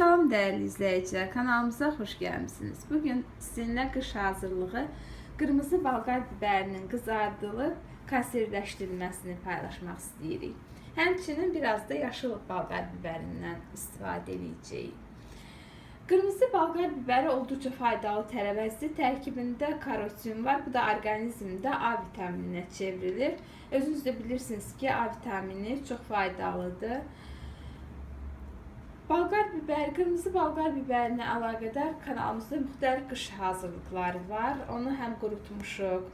Salam değerli izleyiciler, kanalımıza hoş gəlmisiniz. Bugün sizinlə qış hazırlığı qırmızı balqar biberinin qızardılıb konservləşdirilməsini paylaşmaq istəyirik. Həmçinin biraz da yaşıl balqar biberindən istifadə edəcəyik. Qırmızı balqar biberi olduqca faydalı tərəvəzdir. Tərkibində karotin var. Bu da orqanizmdə A vitamininə çevrilir. Özünüz də bilirsiniz ki, A vitamini çox faydalıdır. Qırmızı balqar biberinə əlaqədar kanalımızda müxtəlif qış hazırlıqları var. Onu həm qurutmuşuq,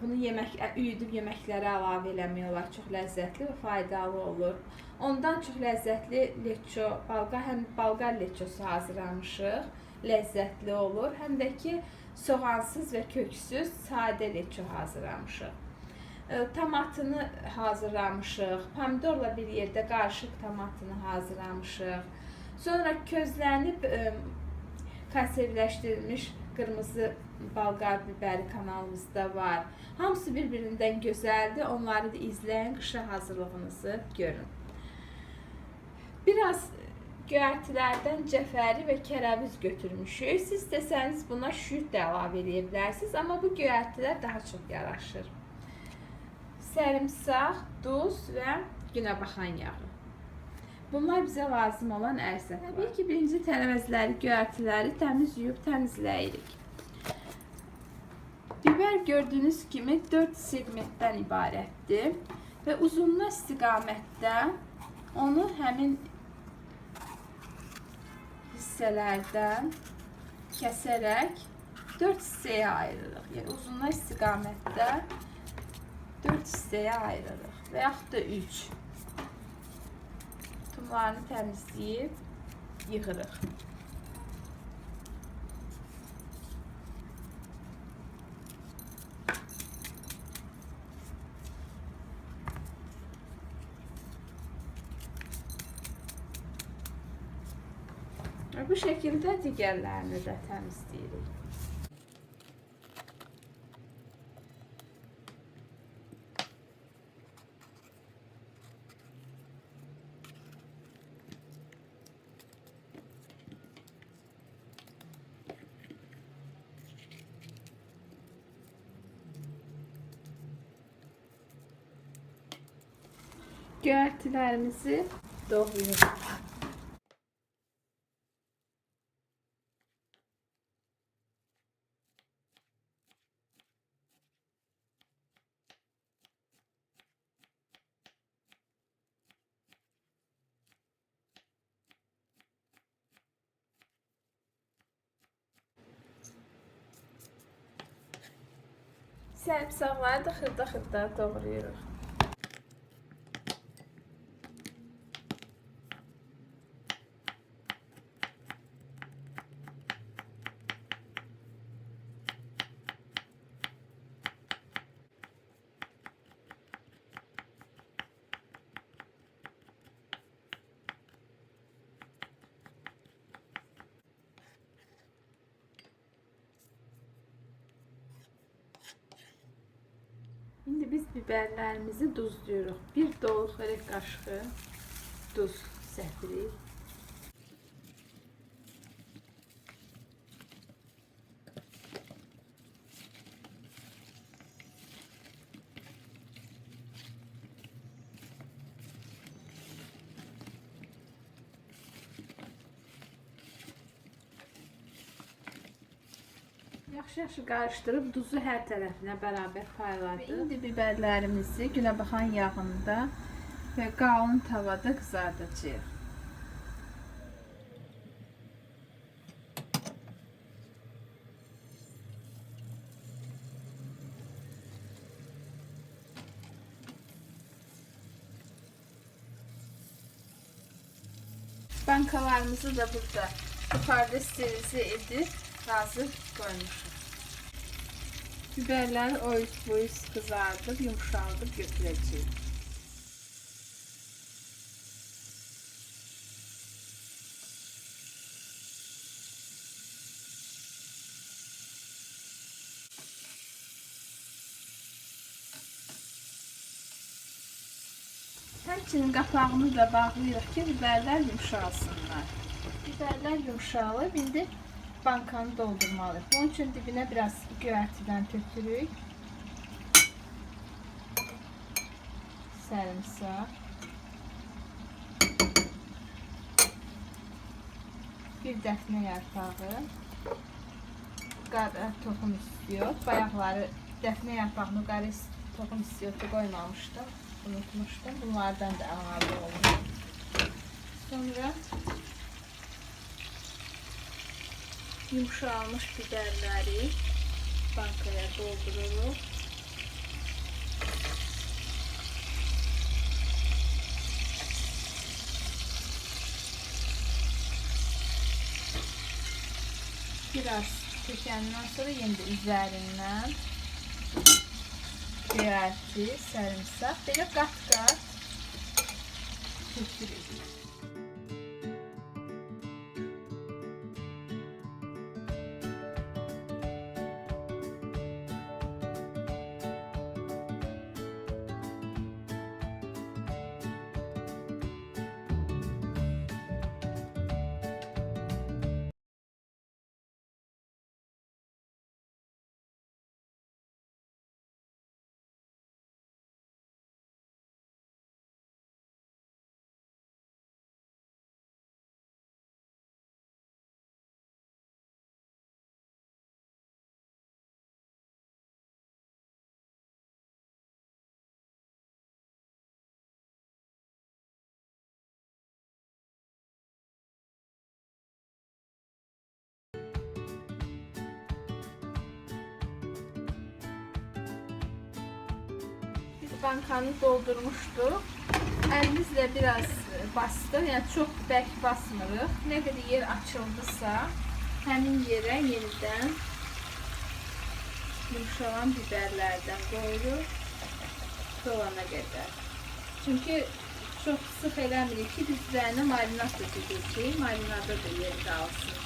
bunu üyüdüb yeməklərə əlavə eləmək olar. Çox ləzzətli və faydalı olur. Ondan çox ləzzətli leço, həm balqar leçosu hazırlamışıq. Ləzzətli olur. Həm də ki, soğansız və köksüz sadə leço hazırlamışıq. Tomatını hazırlamışıq. Pomidorla bir yerdə qarışıq tomatını hazırlamışıq. Sonra közlənib konservləşdirilmiş qırmızı balqar biberi kanalımızda var. Hamısı bir-birindən gözəldir. Onları da izləyin, qışa hazırlığınızı görün. Biraz göyərtilərdən cəfəri və kərəviz götürmüşük. Siz desəniz buna şüyüd də əlavə edə bilərsiniz, amma bu göyərtilər daha çox yaraşır. Sarımsaq, duz və günəbaxan yağı. Bunlar bizə lazım olan ərzaq. Təbii ki, birinci tərəvəzləri, göyərtiləri təmiz yuyub təmizləyirik. Biber gördüyünüz kimi 4 segmentdən ibarətdir və uzunluq istiqamətdə onu həmin hissələrdən kəsərək 4 hissəyə ayırırıq. Yəni uzunluq istiqamətdə 4 hissəyə ayırırıq və yaxud da 3. Tumlarını təmizləyib yığırıq. Bu şəkildə digərlərini də təmizləyirik. Göyərtilərimizi doğrayırıq. Sarımsaqları da xırda-xırda doğrayırıq. İndi biz biberlərimizi duzluyuruq. Bir dolu xörək qaşığı duz səpirik. Yaxşı qarışdırıb duzu hər tərəfinə bərabər payladıq. İndi biberlərimizi günəbaxan yağında və qalın tavada qızardacağıq. Bankalarımızı da burada yuxarıda sterilize edib hazır koymuşum. Biberler oyuz kızardıp yumuşaldıp götüreceğim. Həmçinin qapağını da bağlayırıq ki, biberlər yumşalsınlar. Biberlər yumşalıb. İndi bankanı doldurmalıyıq. Bunun üçün dibinə biraz göyərtidən tökürük. Sarımsaq. Bir dəfnə yarpağı. Qara toxum istiyor. Bayaqları dəfnə yarpağını qara toxum istiyordu koymamışdım. Unutmuştum. Bunlardan da əlavə olur. Sonra yumşalmış biberləri bankaya doldururuq. Biraz çəkəndən sonra yenə üzərindən göyərti, sarımsaq belə qat-qat tökürük. Bankanı doldurmuştuk. Əlimizlə biraz bastıq. Yəni çox bərk basmırıq. Nə qədər yer açıldısa, həmin yerə yenidən yumşalan biberlərdən qoyuruq dolana qədər. Çünki çox sıx eləmirik ki, biz üzərinə marinat dökəcəyik ki, marinada da yer qalsın.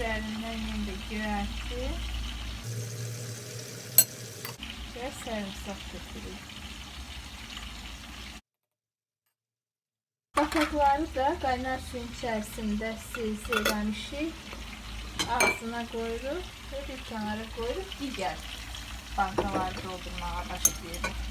Üzerinden yine göyərti ve sarımsak dökülür. Bataqları da qaynar suyun içərisində silsələmişik. Ağzına qoyuruq ve bir kənara qoyuruq. Digər bankaları doldurmağa başlayırıq.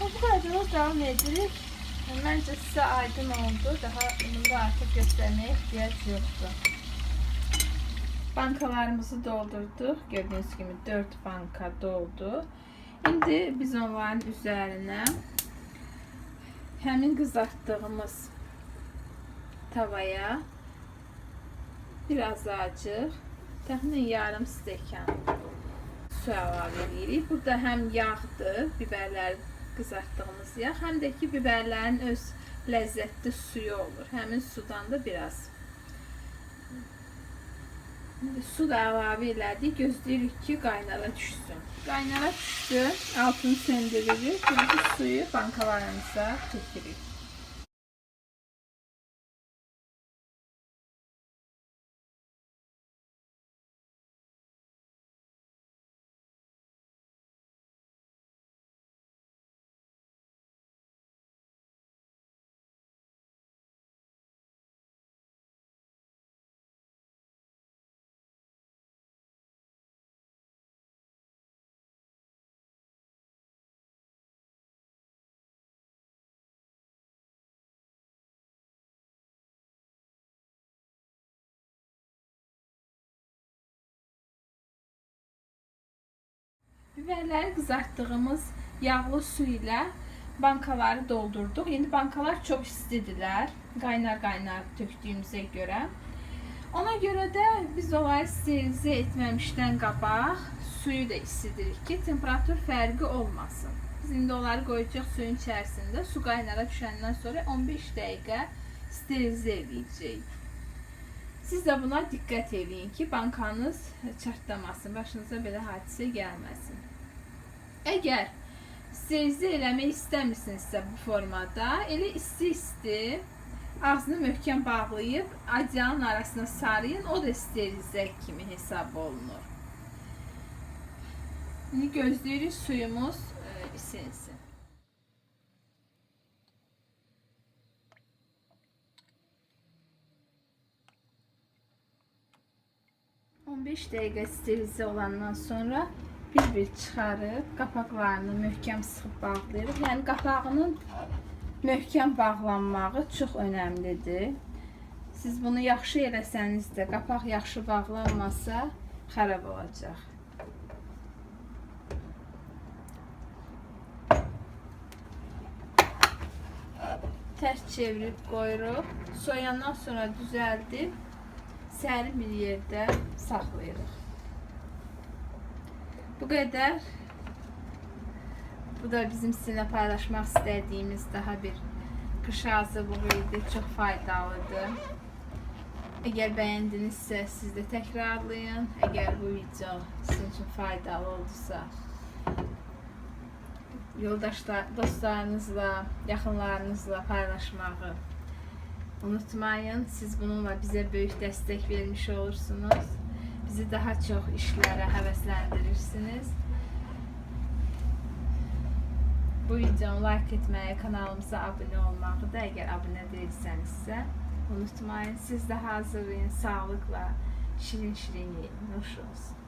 Bu kadar devam edirik. Bence size aydın oldu. Daha bunda artık göstermeye ihtiyaç yoktu. Bankalarımızı doldurduk. Gördüğünüz gibi 4 banka doldu. Şimdi biz onların üzerine həmin kızarttığımız tavaya biraz acık, təxminən yarım stəkan su əlavə edirik. Burada həm yağdır, biberlər kızarttığımız yağ, həm də ki biberlərin öz ləzzətli suyu olur. Həmin sudan da biraz su da əlavə elədik. Gözləyirik ki qaynara düşsün. Qaynara düşdü, altını söndürürük. Bu suyu bankalarımıza tökürük. Biberləri kızarttığımız yağlı su ile bankaları doldurduq. İndi bankalar çok istidirlər. Qaynar tökdüyümüzə görə. Ona görə də biz onları sterilizə etməmişdən qabaq suyu da istidirik ki, temperatur fərqi olmasın. Biz indi onları qoyacaq suyun içərisində. Su qaynara düşəndən sonra 15 dəqiqə sterilizə edəcəyik. Siz də buna diqqət edin ki, bankanız çatlamasın, başınıza belə hadisə gəlməsin. Əgər sterilizə eləmək istəmirsinizsə bu formada, elə isti ağzını möhkəm bağlayıb adiyanın arasına sarıyın, o da sterilizə kimi hesab olunur. İndi gözləyirik suyumuz isinsin. On 15 dəqiqə sterilizə olandan sonra bir çıxarıb qapaqlarını möhkəm sıxıb bağlayırıq. Yəni qapağının möhkəm bağlanmağı çox önəmlidir. Siz bunu yaxşı eləsəniz də qapaq yaxşı bağlanmasa xarab olacaq. Tərs çevirib qoyuruq. Soyandan sonra düzəldib sərin bir yerdə saxlayırıq. Bu qədər. Bu da bizim sizinlə paylaşmaq istədiyimiz daha bir qış hazırlığı idi. Çox faydalıdır. Əgər bəyəndinizsə siz də təkrarlayın. Əgər bu video sizin üçün faydalı oldusa, dostlarınızla, yaxınlarınızla paylaşmağı unutmayın. Siz bununla bizə böyük dəstək vermiş olursunuz. Bizi daha çox işlərə həvəsləndirirsiniz. Bu videonu like etməyi, kanalımıza abunə olmağı da əgər abunə deyilsənizsə unutmayın. Siz də hazırlayın, sağlıqla, şirin-şirin yiyin. Nuş olsun.